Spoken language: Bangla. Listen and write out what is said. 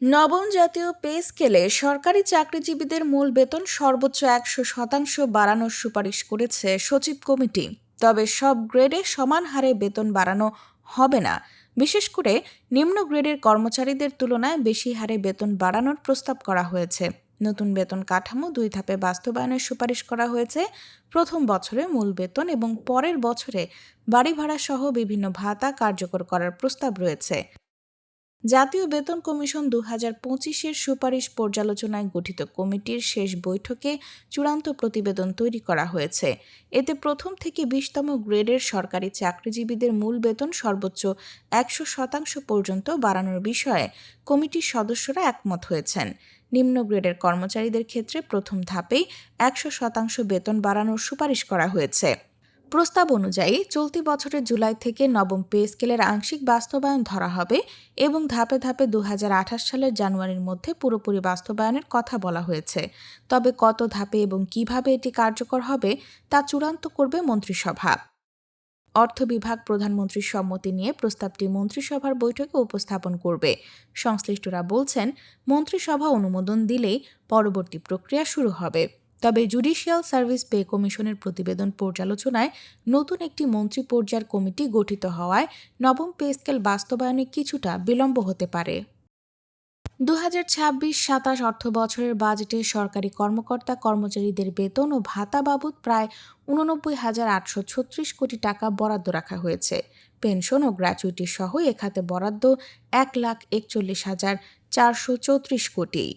নবম জাতীয় পে স্কেলে সরকারি চাকরিজীবীদের মূল বেতন সর্বোচ্চ 100% বাড়ানোর সুপারিশ করেছে সচিব কমিটি। তবে সব গ্রেডে সমান হারে বেতন বাড়ানো হবে না। বিশেষ করে নিম্ন গ্রেডের কর্মচারীদের তুলনায় বেশি হারে বেতন বাড়ানোর প্রস্তাব করা হয়েছে। নতুন বেতন কাঠামো 2 ধাপে বাস্তবায়নের সুপারিশ করা হয়েছে। প্রথম বছরে মূল বেতন এবং পরের বছরে বাড়ি ভাড়া সহ বিভিন্ন ভাতা কার্যকর করার প্রস্তাব রয়েছে। জাতীয় বেতন কমিশন 2025-এর সুপারিশ পর্যালোচনায় গঠিত কমিটির শেষ বৈঠকে চূড়ান্ত প্রতিবেদন তৈরি করা হয়েছে। এতে প্রথম থেকে 20তম গ্রেডের সরকারি চাকরিজীবীদের মূল বেতন সর্বোচ্চ 100% পর্যন্ত বাড়ানোর বিষয়ে কমিটির সদস্যরা একমত হয়েছেন। নিম্ন গ্রেডের কর্মচারীদের ক্ষেত্রে প্রথম ধাপেই 100% বেতন বাড়ানোর সুপারিশ করা হয়েছে। প্রস্তাব অনুযায়ী চলতি বছরের জুলাই থেকে নবম পে স্কেলের আংশিক বাস্তবায়ন ধরা হবে এবং ধাপে ধাপে 2028 সালের জানুয়ারির মধ্যে পুরোপুরি বাস্তবায়নের কথা বলা হয়েছে। তবে কত ধাপে এবং কিভাবে এটি কার্যকর হবে তা চূড়ান্ত করবে মন্ত্রিসভা। অর্থ বিভাগ প্রধানমন্ত্রীর সম্মতি নিয়ে প্রস্তাবটি মন্ত্রিসভার বৈঠকে উপস্থাপন করবে। সংশ্লিষ্টরা বলছেন, মন্ত্রিসভা অনুমোদন দিলেই পরবর্তী প্রক্রিয়া শুরু হবে। তবে জুডিশিয়াল সার্ভিস পে কমিশনের প্রতিবেদন পর্যালোচনায় নতুন একটি মন্ত্রী পর্যায়ের কমিটি গঠিত হওয়ায় নবম পে স্কেল বাস্তবায়নে কিছুটা বিলম্ব হতে পারে। 2026-27 অর্থবছরের বাজেটে সরকারি কর্মকর্তা কর্মচারীদের বেতন ও ভাতা বাবদ প্রায় 89,836 কোটি টাকা বরাদ্দ রাখা হয়েছে। পেনশন ও গ্র্যাচুইটি সহ এ খাতে বরাদ্দ 1,41,434 কোটি।